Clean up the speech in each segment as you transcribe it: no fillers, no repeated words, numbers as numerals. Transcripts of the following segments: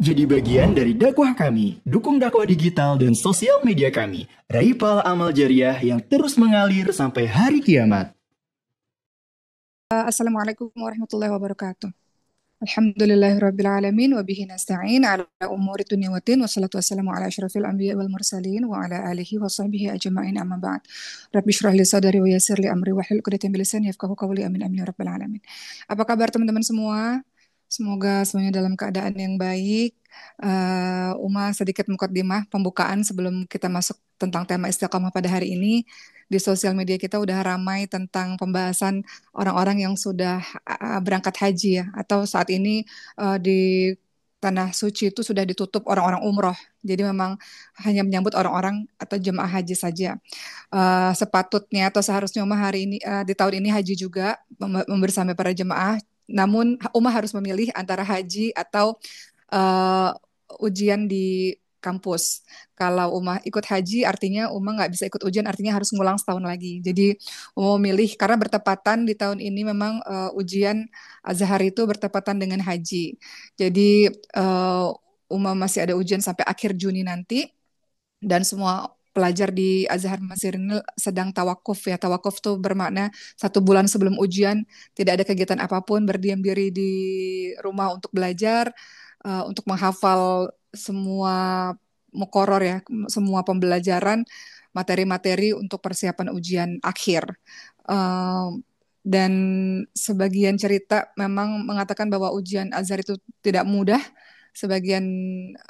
Jadi bagian dari dakwah kami. Dukung dakwah digital dan sosial media kami. Raipal amal jariah yang terus mengalir sampai hari kiamat. Assalamualaikum warahmatullahi wabarakatuh. Alhamdulillahirrabbilalamin wa bihi nasta'in ala umuri dunya wa din wassalatu wassalamu ala asyrafil anbiya wal mursalin wa ala alihi wa sahbihi ajma'in amma ba'd. Rabbi shrah li sadri wa yassir li amri wahlul 'uqdatam min lisani yafqahu qawli amin amin ya rabbal alamin. Apa kabar teman-teman semua? Semoga semuanya dalam keadaan yang baik. Uma sedikit mukaddimah pembukaan sebelum kita masuk tentang tema istiqamah pada hari ini. Di sosial media kita udah ramai tentang pembahasan orang-orang yang sudah berangkat haji ya, atau saat ini di tanah suci itu sudah ditutup orang-orang umroh. Jadi memang hanya menyambut orang-orang atau jemaah haji saja. Sepatutnya atau seharusnya Umar hari ini di tahun ini haji juga membersamai para jemaah. Namun Umar harus memilih antara haji atau uh, ujian di kampus. Kalau Uma ikut haji, artinya Uma nggak bisa ikut ujian, artinya harus ngulang setahun lagi. Jadi Uma memilih karena bertepatan di tahun ini memang ujian Azhar itu bertepatan dengan haji. Jadi Uma masih ada ujian sampai akhir Juni nanti, dan semua pelajar di Azhar Mesir ini sedang tawakuf ya. Tawakuf tuh bermakna 1 bulan sebelum ujian tidak ada kegiatan apapun, berdiam diri di rumah untuk belajar, untuk menghafal semua mukoror ya, semua pembelajaran, materi-materi untuk persiapan ujian akhir. Eh, dan sebagian cerita memang mengatakan bahwa ujian Azhar itu tidak mudah. Sebagian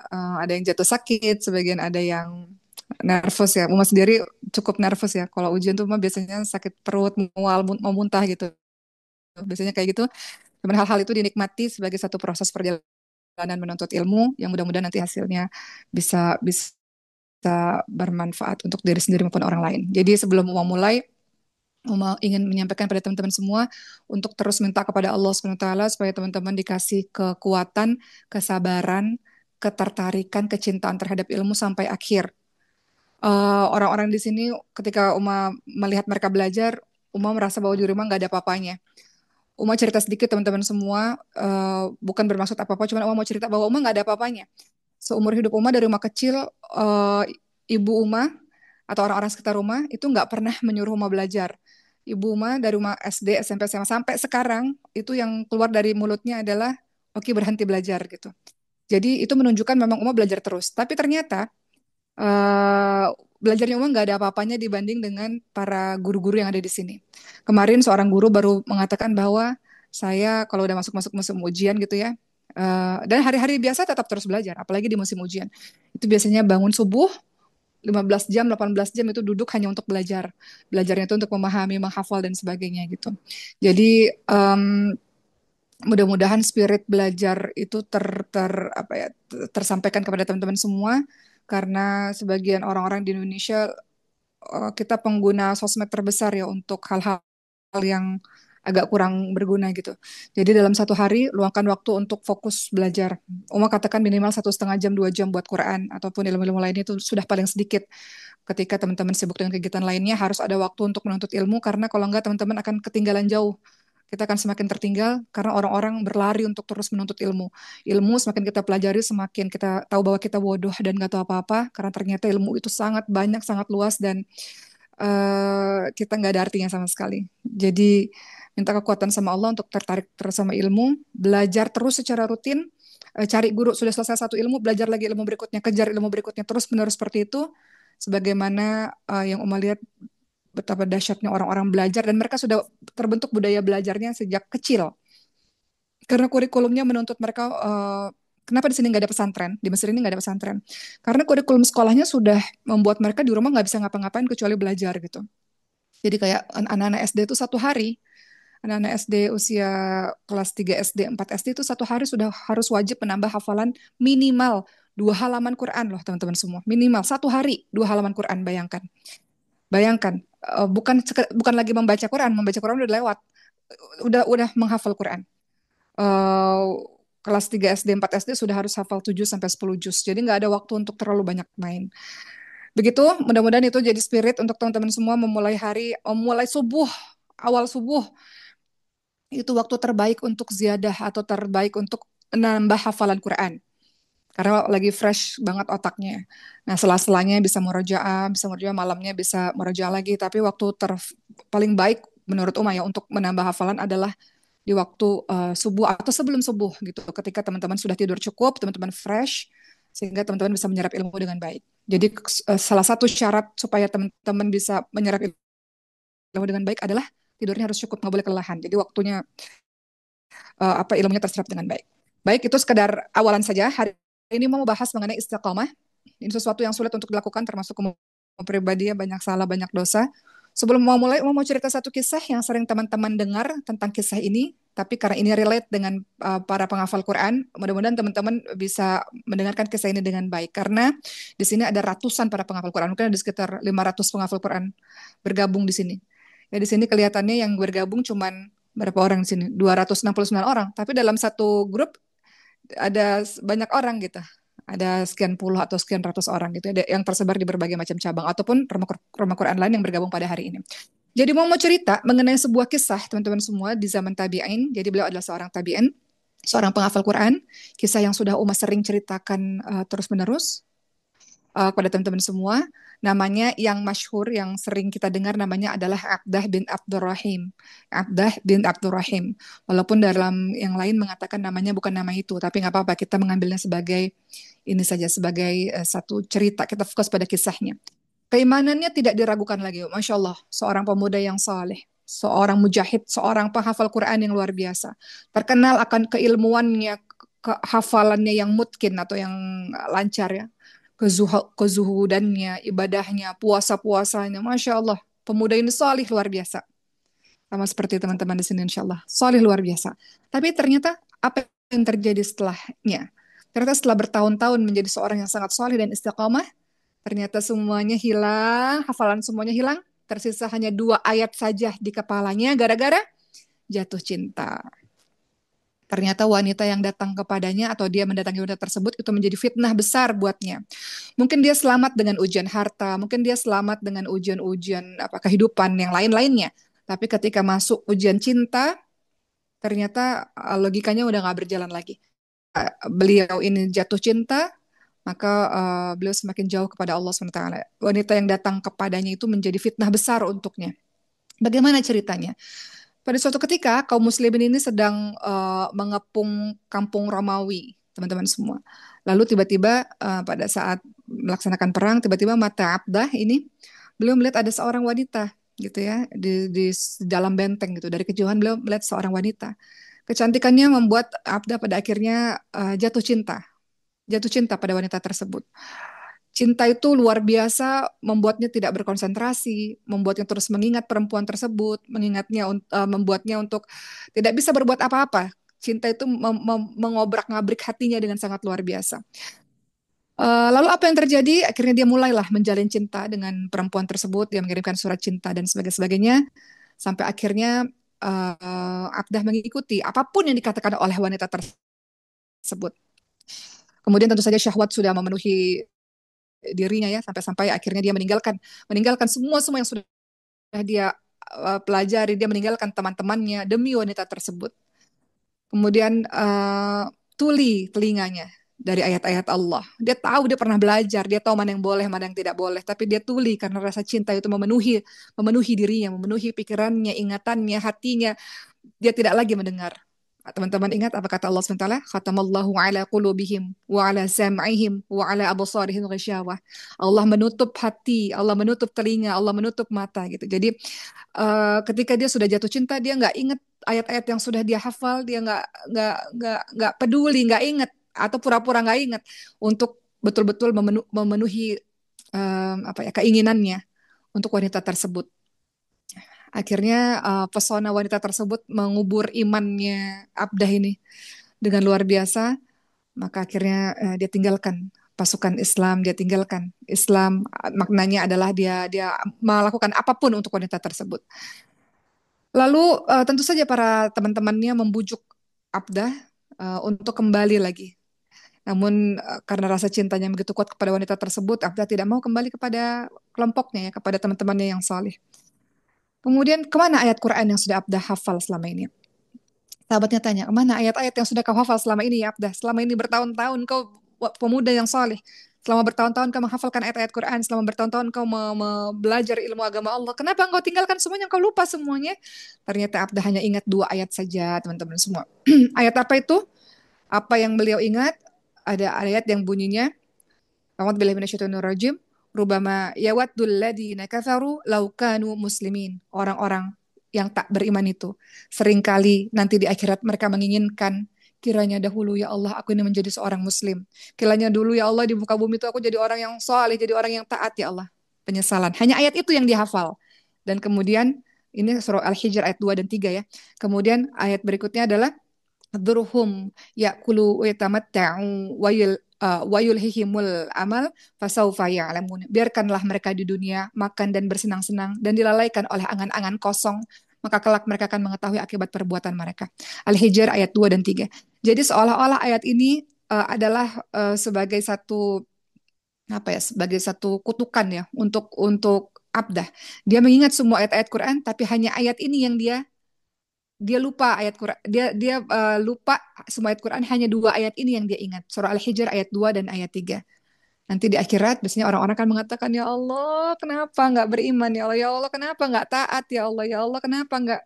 ada yang jatuh sakit, sebagian ada yang nervous ya. Mama sendiri cukup nervous ya. Kalau ujian tuh mah biasanya sakit perut, mual, mau muntah gitu. Biasanya kayak gitu. Cuman hal-hal itu dinikmati sebagai satu proses perjalanan menuntut ilmu yang mudah-mudahan nanti hasilnya bisa bisa bermanfaat untuk diri sendiri maupun orang lain. Jadi sebelum mau mulai, Uma ingin menyampaikan pada teman-teman semua untuk terus minta kepada Allah Subhanahu wa taala supaya teman-teman dikasih kekuatan, kesabaran, ketertarikan, kecintaan terhadap ilmu sampai akhir. Orang-orang di sini ketika Uma melihat mereka belajar, Uma merasa bahwa di rumah nggak ada apa-apanya. Uma cerita sedikit teman-teman semua, bukan bermaksud apa-apa, cuma Uma mau cerita bahwa Uma nggak ada apa-apanya. Seumur hidup Uma dari rumah kecil, ibu Uma atau orang-orang sekitar rumah itu nggak pernah menyuruh Uma belajar. Ibu Uma dari rumah SD, SMP, SMA sampai sekarang itu yang keluar dari mulutnya adalah oke berhenti belajar gitu. Jadi itu menunjukkan memang Uma belajar terus. Tapi ternyata eh belajarnya Uma nggak ada apa-apanya dibanding dengan para guru-guru yang ada di sini. Kemarin seorang guru baru mengatakan bahwa saya kalau udah masuk-masuk musim ujian gitu ya, dan hari-hari biasa tetap terus belajar, apalagi di musim ujian. Itu biasanya bangun subuh, 15 jam, 18 jam itu duduk hanya untuk belajar. Belajarnya itu untuk memahami, menghafal, dan sebagainya gitu. Jadi mudah-mudahan spirit belajar itu apa ya, tersampaikan kepada teman-teman semua, karena sebagian orang-orang di Indonesia kita pengguna sosmed terbesar ya untuk hal-hal yang agak kurang berguna gitu. Jadi dalam satu hari luangkan waktu untuk fokus belajar. Uma katakan minimal 1,5 jam 2 jam buat Quran ataupun ilmu-ilmu lainnya itu sudah paling sedikit. Ketika teman-teman sibuk dengan kegiatan lainnya harus ada waktu untuk menuntut ilmu, karena kalau enggak teman-teman akan ketinggalan jauh. Kita akan semakin tertinggal karena orang-orang berlari untuk terus menuntut ilmu. Ilmu semakin kita pelajari, semakin kita tahu bahwa kita bodoh dan nggak tahu apa-apa, karena ternyata ilmu itu sangat banyak, sangat luas, dan kita nggak ada artinya sama sekali. Jadi minta kekuatan sama Allah untuk tertarik terus sama ilmu, belajar terus secara rutin, cari guru sudah selesai satu ilmu, belajar lagi ilmu berikutnya, kejar ilmu berikutnya, terus menerus seperti itu. Sebagaimana yang Umar lihat betapa dahsyatnya orang-orang belajar, dan mereka sudah terbentuk budaya belajarnya sejak kecil. Karena kurikulumnya menuntut mereka, kenapa di sini nggak ada pesantren, di Mesir ini nggak ada pesantren? Karena kurikulum sekolahnya sudah membuat mereka di rumah nggak bisa ngapa-ngapain kecuali belajar gitu. Jadi kayak anak-anak SD itu satu hari, anak-anak SD usia kelas 3 SD, 4 SD itu satu hari sudah harus wajib menambah hafalan minimal 2 halaman Quran loh teman-teman semua. Minimal satu hari 2 halaman Quran, bayangkan. Bayangkan, bukan lagi membaca Quran udah lewat, udah menghafal Quran. eh, Kelas 3 SD, 4 SD sudah harus hafal 7 sampai 10 juz. Jadi nggak ada waktu untuk terlalu banyak main. Begitu, mudah-mudahan itu jadi spirit untuk teman-teman semua memulai hari, memulai subuh, awal subuh itu waktu terbaik untuk ziyadah atau terbaik untuk menambah hafalan Quran. karena lagi fresh banget otaknya. Nah, sela-selanya bisa murojaah malamnya bisa murojaah lagi. Tapi waktu paling baik menurut Uma ya untuk menambah hafalan adalah di waktu subuh atau sebelum subuh gitu. Ketika teman-teman sudah tidur cukup, teman-teman fresh, sehingga teman-teman bisa menyerap ilmu dengan baik. Jadi salah satu syarat supaya teman-teman bisa menyerap ilmu dengan baik adalah tidurnya harus cukup, nggak boleh kelelahan. Jadi waktunya ilmunya terserap dengan baik. Baik, itu sekedar awalan saja. Hari ini mau bahas mengenai istiqomah. Ini sesuatu yang sulit untuk dilakukan, termasuk pribadi ya, banyak salah, banyak dosa. Sebelum mau mulai, mau cerita satu kisah yang sering teman-teman dengar tentang kisah ini, tapi karena ini relate dengan para penghafal Quran, mudah-mudahan teman-teman bisa mendengarkan kisah ini dengan baik. Karena di sini ada ratusan para penghafal Quran, mungkin ada sekitar 500 penghafal Quran bergabung di sini. Ya di sini kelihatannya yang bergabung cuman berapa orang di sini? 269 orang. Tapi dalam satu grup ada banyak orang gitu. Ada sekian puluh atau sekian ratus orang gitu. Ada yang tersebar di berbagai macam cabang ataupun rumah Quran lain yang bergabung pada hari ini. Jadi mau cerita mengenai sebuah kisah teman-teman semua di zaman tabi'in. Jadi beliau adalah seorang tabi'in, seorang penghafal Quran. Kisah yang sudah Umar sering ceritakan terus-menerus kepada teman-teman semua. Namanya yang masyhur, yang sering kita dengar namanya adalah Abdah bin Abdurrahim. Abdah bin Abdurrahim. Walaupun dalam yang lain mengatakan namanya bukan nama itu, tapi nggak apa-apa, kita mengambilnya sebagai ini saja, sebagai satu cerita, kita fokus pada kisahnya. Keimanannya tidak diragukan lagi. Masya Allah, seorang pemuda yang saleh, seorang mujahid, seorang penghafal Quran yang luar biasa. Terkenal akan keilmuannya, kehafalannya yang mutkin atau yang lancar ya, kezuhudannya, ibadahnya, puasa-puasanya. Masya Allah, pemuda ini salih luar biasa. Sama seperti teman-teman di sini insya Allah. Salih luar biasa. Tapi ternyata apa yang terjadi setelahnya? Ternyata setelah bertahun-tahun menjadi seorang yang sangat salih dan istiqamah, ternyata semuanya hilang, hafalan semuanya hilang. Tersisa hanya 2 ayat saja di kepalanya gara-gara jatuh cinta. Ternyata wanita yang datang kepadanya atau dia mendatangi wanita tersebut itu menjadi fitnah besar buatnya. Mungkin dia selamat dengan ujian harta, mungkin dia selamat dengan ujian-ujian apa kehidupan yang lain-lainnya. Tapi ketika masuk ujian cinta, ternyata logikanya udah nggak berjalan lagi. Beliau ini jatuh cinta, maka beliau semakin jauh kepada Allah SWT. Wanita yang datang kepadanya itu menjadi fitnah besar untuknya. Bagaimana ceritanya? Pada suatu ketika, kaum muslimin ini sedang mengepung kampung Romawi, teman-teman semua. Lalu tiba-tiba pada saat melaksanakan perang, tiba-tiba mata Abdah ini, beliau melihat ada seorang wanita, gitu ya, di dalam benteng gitu. Dari kejauhan beliau melihat seorang wanita. Kecantikannya membuat Abdah pada akhirnya jatuh cinta pada wanita tersebut. Cinta itu luar biasa, membuatnya tidak berkonsentrasi, membuatnya terus mengingat perempuan tersebut, membuatnya untuk tidak bisa berbuat apa-apa. Cinta itu mengobrak-ngabrik hatinya dengan sangat luar biasa. Lalu apa yang terjadi? Akhirnya dia mulailah menjalin cinta dengan perempuan tersebut, dia mengirimkan surat cinta dan sebagainya, sampai akhirnya Abdah mengikuti apapun yang dikatakan oleh wanita tersebut. Kemudian tentu saja syahwat sudah memenuhi dirinya ya sampai-sampai akhirnya dia meninggalkan meninggalkan semua yang sudah dia pelajari, dia meninggalkan teman-temannya demi wanita tersebut. Kemudian tuli telinganya dari ayat-ayat Allah. Dia tahu, dia pernah belajar, dia tahu mana yang boleh, mana yang tidak boleh, tapi dia tuli karena rasa cinta itu memenuhi dirinya, memenuhi pikirannya, ingatannya, hatinya. Dia tidak lagi mendengar. Teman-teman ingat apa kata Allah SWT? Khatamallahu ala qulubihim wa ala sam'ihim wa ala absarihim ghisyawah. Allah menutup hati, Allah menutup telinga, Allah menutup mata gitu. Jadi ketika dia sudah jatuh cinta, dia nggak ingat ayat-ayat yang sudah dia hafal, dia nggak peduli, nggak ingat atau pura-pura nggak ingat untuk betul-betul memenuhi keinginannya untuk wanita tersebut. Akhirnya pesona wanita tersebut mengubur imannya Abdah ini dengan luar biasa. Maka akhirnya dia tinggalkan pasukan Islam, dia tinggalkan Islam. Maknanya adalah dia melakukan apapun untuk wanita tersebut. Lalu tentu saja para teman-temannya membujuk Abdah untuk kembali lagi. Namun karena rasa cintanya begitu kuat kepada wanita tersebut, Abdah tidak mau kembali kepada kelompoknya ya, kepada teman-temannya yang saleh. Kemudian kemana ayat Quran yang sudah Abdah hafal selama ini? Sahabatnya tanya, kemana ayat-ayat yang sudah kau hafal selama ini ya Abdah? Selama ini bertahun-tahun kau pemuda yang saleh. Selama bertahun-tahun kau menghafalkan ayat-ayat Quran, selama bertahun-tahun kau belajar ilmu agama Allah, kenapa engkau tinggalkan semuanya, engkau lupa semuanya? Ternyata Abda hanya ingat 2 ayat saja, teman-teman semua. Ayat apa itu? Apa yang beliau ingat? Ada ayat yang bunyinya, A'udzubillahi minasyaitonirrajim. Rubama yawaddul ladzina kafaru law kanu muslimin. Orang-orang yang tak beriman itu seringkali nanti di akhirat mereka menginginkan, kiranya dahulu ya Allah aku ini menjadi seorang muslim. Kiranya dulu ya Allah di muka bumi itu aku jadi orang yang saleh, jadi orang yang taat ya Allah. Penyesalan. Hanya ayat itu yang dihafal. Dan kemudian ini surah Al-Hijr ayat 2 dan 3 ya. Kemudian ayat berikutnya adalah Dzurhum ya'kulu wa yatamatta'u wa yulhihimul amal fasaufa ya'lamun. Biarkanlah mereka di dunia makan dan bersenang-senang dan dilalaikan oleh angan-angan kosong, maka kelak mereka akan mengetahui akibat perbuatan mereka. Al-Hijr ayat 2 dan 3. Jadi seolah-olah ayat ini adalah sebagai satu apa ya, sebagai satu kutukan ya untuk abdah. Dia mengingat semua ayat-ayat Quran tapi hanya ayat ini yang dia lupa ayat Quran, dia lupa semua ayat Quran, hanya 2 ayat ini yang dia ingat, surah Al-Hijr ayat 2 dan ayat 3. Nanti di akhirat biasanya orang-orang akan mengatakan, ya Allah kenapa nggak beriman, ya Allah kenapa nggak taat, ya Allah kenapa nggak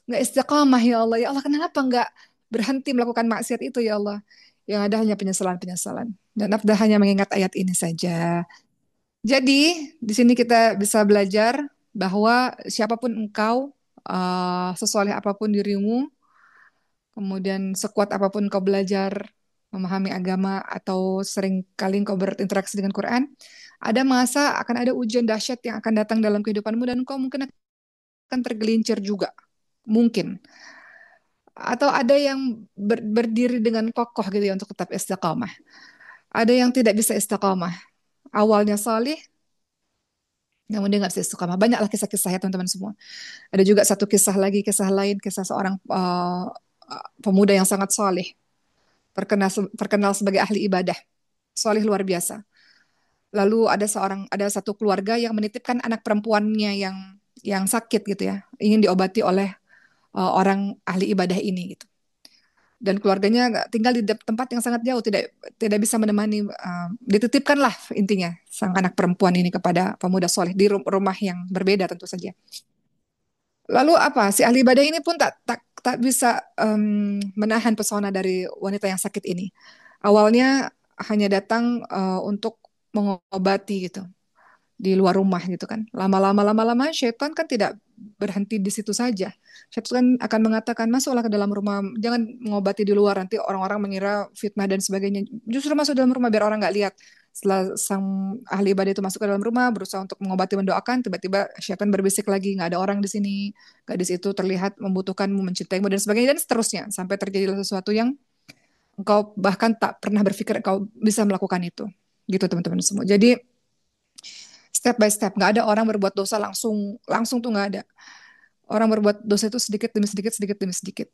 istiqamah, ya Allah kenapa nggak berhenti melakukan maksiat itu, ya Allah. Yang ada hanya penyesalan-penyesalan, dan Abdah hanya mengingat ayat ini saja. Jadi di sini kita bisa belajar bahwa siapapun engkau, sesoleh apapun dirimu, kemudian sekuat apapun kau belajar memahami agama atau sering kali kau berinteraksi dengan Quran, ada masa akan ada ujian dahsyat yang akan datang dalam kehidupanmu dan kau mungkin akan tergelincir juga. Mungkin. Atau ada yang berdiri dengan kokoh gitu ya untuk tetap istiqamah. Ada yang tidak bisa istiqamah. Awalnya salih, namun dia nggak bisa istiqamah. Banyaklah kisah-kisah ya teman-teman semua. Ada juga satu kisah lagi, kisah lain, kisah seorang pemuda yang sangat saleh, terkenal sebagai ahli ibadah, soleh luar biasa. Lalu ada satu keluarga yang menitipkan anak perempuannya yang sakit gitu ya, ingin diobati oleh orang ahli ibadah ini gitu. Dan keluarganya tinggal di tempat yang sangat jauh, tidak tidak bisa menemani. Dititipkanlah intinya sang anak perempuan ini kepada pemuda soleh di rumah yang berbeda tentu saja. Lalu apa? Si ahli ibadah ini pun tak bisa menahan pesona dari wanita yang sakit ini. Awalnya hanya datang untuk mengobati gitu di luar rumah gitu kan. Lama-lama syaitan kan tidak berhenti di situ saja. Syaitan akan mengatakan, masuklah ke dalam rumah, jangan mengobati di luar, nanti orang-orang mengira fitnah dan sebagainya. Justru masuk dalam rumah biar orang nggak lihat. Setelah sang ahli ibadah itu masuk ke dalam rumah, berusaha untuk mengobati, mendoakan, tiba-tiba syaitan berbisik lagi, nggak ada orang di sini, gadis itu terlihat membutuhkanmu, mencintaimu, dan sebagainya, dan seterusnya. Sampai terjadi sesuatu yang engkau bahkan tak pernah berpikir engkau bisa melakukan itu. Gitu teman-teman semua. Jadi step by step, nggak ada orang berbuat dosa langsung langsung tuh nggak ada. Orang berbuat dosa itu sedikit demi sedikit, sedikit demi sedikit.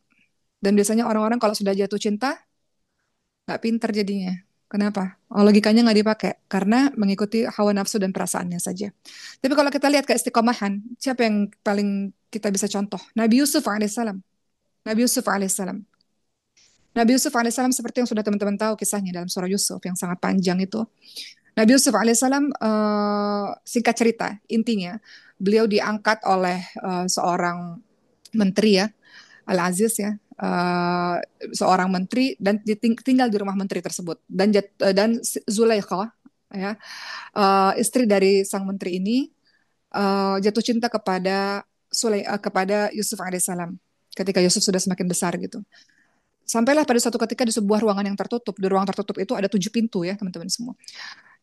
Dan biasanya orang-orang kalau sudah jatuh cinta nggak pinter jadinya. Kenapa? Logikanya nggak dipakai karena mengikuti hawa nafsu dan perasaannya saja. Tapi kalau kita lihat keistiqomahan, siapa yang paling kita bisa contoh? Nabi Yusuf alaihissalam. Nabi Yusuf alaihissalam. Nabi Yusuf alaihissalam seperti yang sudah teman-teman tahu kisahnya dalam surah Yusuf yang sangat panjang itu. Nabi Yusuf alaihissalam, singkat cerita, intinya beliau diangkat oleh seorang menteri ya, Al-Aziz ya, seorang menteri dan tinggal di rumah menteri tersebut. Dan Zulaikha ya, istri dari sang menteri ini jatuh cinta kepada Yusuf alaihissalam ketika Yusuf sudah semakin besar gitu. Sampailah pada suatu ketika di sebuah ruangan yang tertutup. Di ruang tertutup itu ada 7 pintu ya teman-teman semua.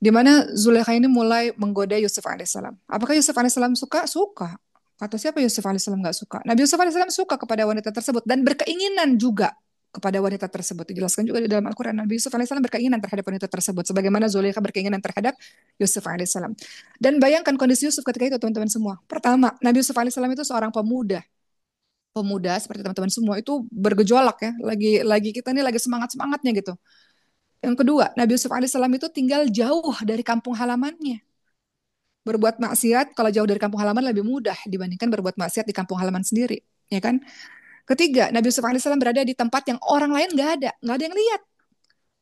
Di mana Zulaikha ini mulai menggoda Yusuf alaihissalam. Apakah Yusuf alaihissalam suka? Suka. Kata siapa Yusuf alaihissalam nggak suka? Nabi Yusuf alaihissalam suka kepada wanita tersebut dan berkeinginan juga kepada wanita tersebut. Dijelaskan juga di dalam Al-Quran. Nabi Yusuf alaihissalam berkeinginan terhadap wanita tersebut. Sebagaimana Zulaikha berkeinginan terhadap Yusuf alaihissalam. Dan bayangkan kondisi Yusuf ketika itu teman-teman semua. Pertama, Nabi Yusuf alaihissalam itu seorang pemuda. Pemuda seperti teman-teman semua itu bergejolak ya. Lagi kita ini lagi semangat-semangatnya gitu. Yang kedua, Nabi Yusuf alaihissalam itu tinggal jauh dari kampung halamannya. Berbuat maksiat kalau jauh dari kampung halaman lebih mudah dibandingkan berbuat maksiat di kampung halaman sendiri, ya kan? Ketiga, Nabi Yusuf alaihissalam berada di tempat yang orang lain nggak ada yang lihat.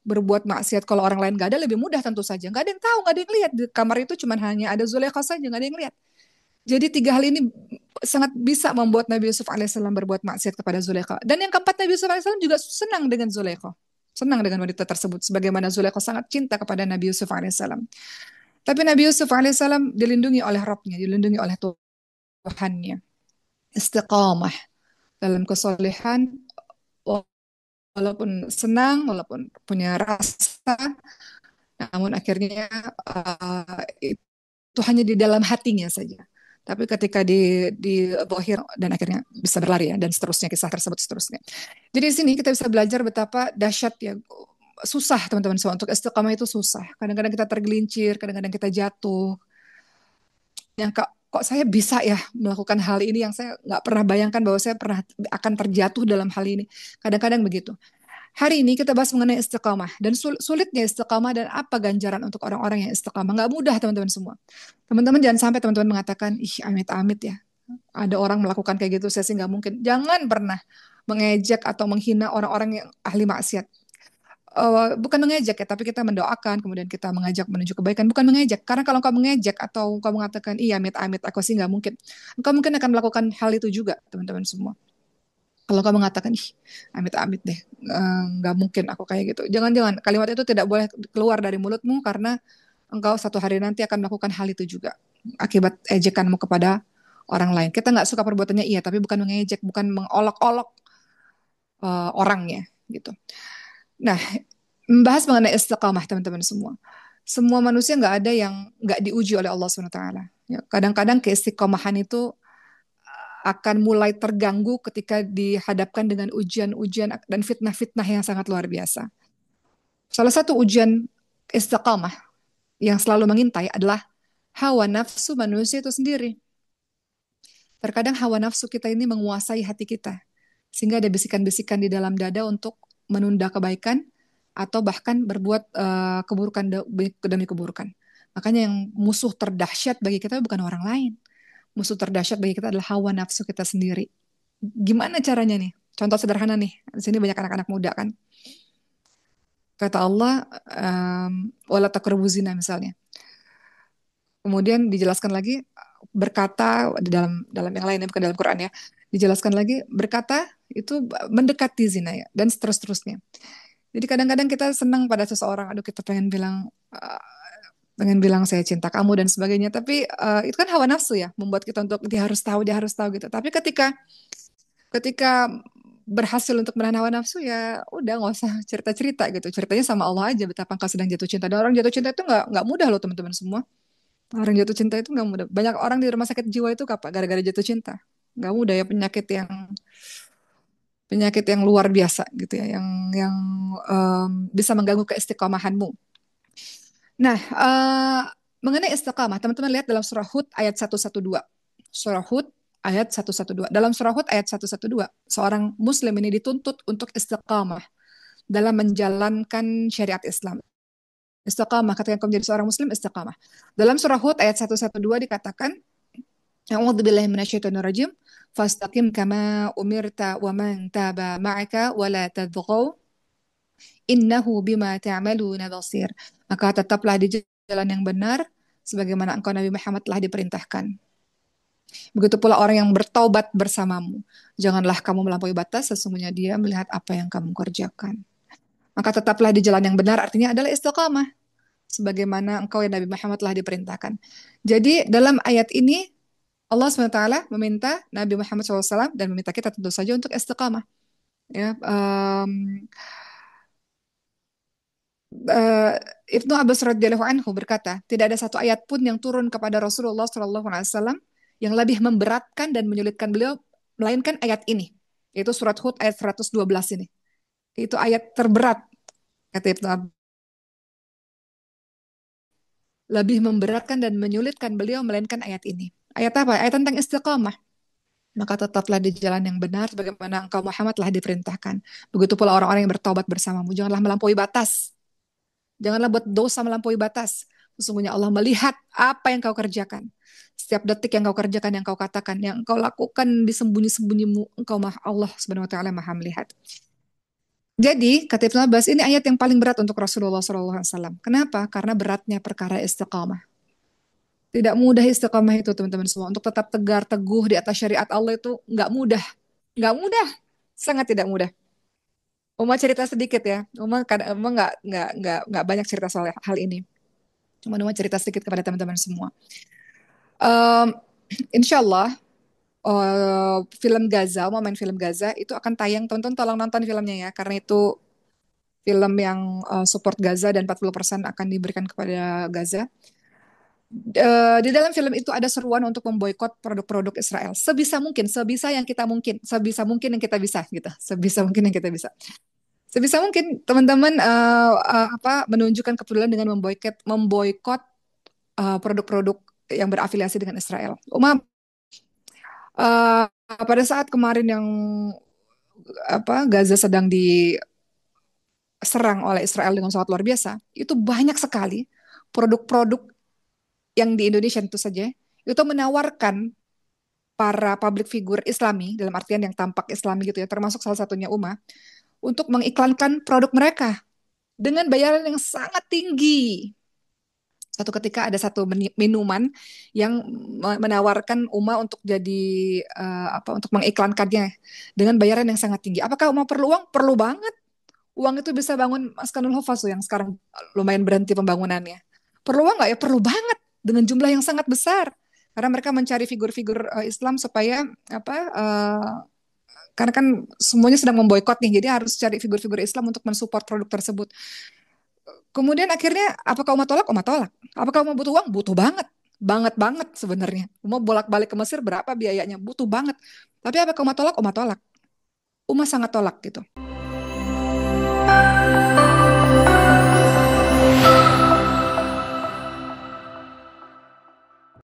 berbuat maksiat kalau orang lain nggak ada lebih mudah tentu saja. Nggak ada yang tahu, nggak ada yang lihat. Di kamar itu cuma hanya ada Zulaikha saja, nggak ada yang lihat. Jadi tiga hal ini sangat bisa membuat Nabi Yusuf alaihissalam berbuat maksiat kepada Zulaikha. Dan yang keempat, Nabi Yusuf alaihissalam juga senang dengan Zulaikha. Senang dengan wanita tersebut. Sebagaimana Zulaikha sangat cinta kepada Nabi Yusuf alaihissalam. Tapi Nabi Yusuf alaihissalam dilindungi oleh Rabbnya, dilindungi oleh Tuhannya. Istiqamah dalam kesolehan, walaupun senang, walaupun punya rasa, namun akhirnya itu hanya di dalam hatinya saja. Tapi ketika di bohir dan akhirnya bisa berlari ya, dan seterusnya, kisah tersebut seterusnya. Jadi di sini kita bisa belajar betapa dahsyat ya, susah teman-teman semua, untuk istiqamah itu susah. Kadang-kadang kita tergelincir, kadang-kadang kita jatuh. Yang kok saya bisa ya melakukan hal ini yang saya nggak pernah bayangkan bahwa saya pernah akan terjatuh dalam hal ini. Kadang-kadang begitu. Hari ini kita bahas mengenai istiqamah dan sulitnya istiqamah dan apa ganjaran untuk orang-orang yang istiqamah. Nggak mudah teman-teman semua. Teman-teman jangan sampai teman-teman mengatakan, ih amit-amit ya. Ada orang melakukan kayak gitu, saya sih nggak mungkin. Jangan pernah mengejek atau menghina orang-orang yang ahli maksiat. Bukan mengejek ya, tapi kita mendoakan, kemudian kita mengajak menuju kebaikan. Bukan mengejek, karena kalau engkau mengejek atau engkau mengatakan, iya amit-amit, aku sih nggak mungkin. Engkau mungkin akan melakukan hal itu juga, teman-teman semua. Kalau kamu mengatakan, ih, amit-amit deh, nggak mungkin aku kayak gitu. Jangan-jangan kalimat itu tidak boleh keluar dari mulutmu karena engkau satu hari nanti akan melakukan hal itu juga akibat ejekanmu kepada orang lain. Kita nggak suka perbuatannya iya, tapi bukan mengejek, bukan mengolok-olok orangnya gitu. Nah, membahas mengenai istiqamah teman-teman semua. Semua manusia nggak ada yang nggak diuji oleh Allah SWT. Ya, kadang-kadang keistiqomahan itu akan mulai terganggu ketika dihadapkan dengan ujian-ujian dan fitnah-fitnah yang sangat luar biasa. Salah satu ujian istiqamah yang selalu mengintai adalah hawa nafsu manusia itu sendiri. Terkadang hawa nafsu kita ini menguasai hati kita, sehingga ada bisikan-bisikan di dalam dada untuk menunda kebaikan atau bahkan berbuat keburukan demi keburukan. Makanya yang musuh terdahsyat bagi kita bukan orang lain. Musuh terdahsyat bagi kita adalah hawa nafsu kita sendiri. Gimana caranya nih? Contoh sederhana nih. Di sini banyak anak-anak muda kan. Kata Allah, wala taqrabu zina misalnya. Kemudian dijelaskan lagi berkata dalam yang lain, bukan dalam Quran ya. Dijelaskan lagi berkata itu mendekati zina ya, dan seterusnya. Jadi kadang-kadang kita senang pada seseorang, aduh kita pengen bilang saya cinta kamu dan sebagainya, tapi itu kan hawa nafsu ya, membuat kita untuk dia harus tahu gitu. Tapi ketika berhasil untuk menahan hawa nafsu, ya udah nggak usah cerita-cerita gitu. Ceritanya sama Allah aja betapa engkau sedang jatuh cinta. Dan orang jatuh cinta itu nggak mudah loh teman-teman semua. Orang jatuh cinta itu nggak mudah. Banyak orang di rumah sakit jiwa itu apa? Gara-gara jatuh cinta. Nggak mudah ya, penyakit yang luar biasa gitu ya, yang bisa mengganggu keistiqomahanmu. Nah, mengenai istiqamah, teman-teman lihat dalam surah Hud ayat 112. Surah Hud ayat 112. Dalam surah Hud ayat 112, seorang muslim ini dituntut untuk istiqamah dalam menjalankan syariat Islam. Istiqamah, ketika kamu menjadi seorang muslim, istiqamah. Dalam surah Hud ayat 112 dikatakan, A'udzubillahi minasyaitonirrajim, fastaqim kama umirta wa man taba ma'aka wa la tadghaw innahu bima ta'maluna basir. Maka tetaplah di jalan yang benar sebagaimana engkau Nabi Muhammad telah diperintahkan. Begitu pula orang yang bertaubat bersamamu. Janganlah kamu melampaui batas, sesungguhnya dia melihat apa yang kamu kerjakan. Maka tetaplah di jalan yang benar artinya adalah istiqamah. Sebagaimana engkau ya Nabi Muhammad telah diperintahkan. Jadi dalam ayat ini Allah SWT meminta Nabi Muhammad SAW dan meminta kita tentu saja untuk istiqamah. Ya, Ibnu Abbas radhiyallahu anhu berkata, tidak ada satu ayat pun yang turun kepada Rasulullah SAW yang lebih memberatkan dan menyulitkan beliau, melainkan ayat ini, yaitu surat Hud ayat 112 ini. Itu ayat terberat, kata Ibnu Abbas. Lebih memberatkan dan menyulitkan beliau, melainkan ayat ini. Ayat apa? Ayat tentang istiqamah. Maka tetaplah di jalan yang benar, sebagaimana engkau Muhammad telah diperintahkan. Begitu pula orang-orang yang bertobat bersamamu. Janganlah melampaui batas. Janganlah buat dosa melampaui batas. Sesungguhnya Allah melihat apa yang kau kerjakan. Setiap detik yang kau kerjakan, yang kau katakan, yang kau lakukan di sembunyi-sembunyimu, engkau Allah Subhanahu wa taala Maha melihat. Jadi, kata Ibnu Abbas, ini ayat yang paling berat untuk Rasulullah SAW. Kenapa? Karena beratnya perkara istiqamah. Tidak mudah istiqamah itu, teman-teman semua. Untuk tetap tegar, teguh di atas syariat Allah itu nggak mudah. Nggak mudah. Sangat tidak mudah. Uma cerita sedikit ya. Uma nggak banyak cerita soal hal ini. Cuma Uma cerita sedikit kepada teman-teman semua. Um, Insya Allah, film Gaza, Uma main film Gaza, itu akan tayang. Tonton, tolong nonton filmnya ya. Karena itu film yang support Gaza dan 40% akan diberikan kepada Gaza. Di dalam film itu ada seruan untuk memboikot produk-produk Israel. Sebisa mungkin, sebisa mungkin yang kita bisa gitu. Sebisa mungkin yang kita bisa. Sebisa mungkin teman-teman menunjukkan kepedulian dengan memboikot produk-produk yang berafiliasi dengan Israel. Uh, pada saat kemarin yang Gaza sedang diserang oleh Israel dengan sangat luar biasa, itu banyak sekali produk-produk yang di Indonesia tentu saja itu menawarkan para public figure Islami dalam artian yang tampak Islami gitu ya, termasuk salah satunya untuk mengiklankan produk mereka dengan bayaran yang sangat tinggi. Satu ketika ada satu minuman yang menawarkan untuk jadi untuk mengiklankannya dengan bayaran yang sangat tinggi. Apakah perlu uang? Perlu banget. Uang itu bisa bangun Maskanul Hufaz yang sekarang lumayan berhenti pembangunannya. Perlu uang nggak ya? Perlu banget dengan jumlah yang sangat besar. Karena mereka mencari figur-figur Islam supaya karena kan semuanya sedang memboikot nih, jadi harus cari figur-figur Islam untuk mensupport produk tersebut. Kemudian akhirnya apakah umat tolak? Umat tolak. Apakah umat butuh uang? Butuh banget. Banget banget sebenarnya. Umat bolak-balik ke Mesir berapa biayanya? Butuh banget. Tapi apakah umat tolak? Umat tolak. Umat sangat tolak gitu.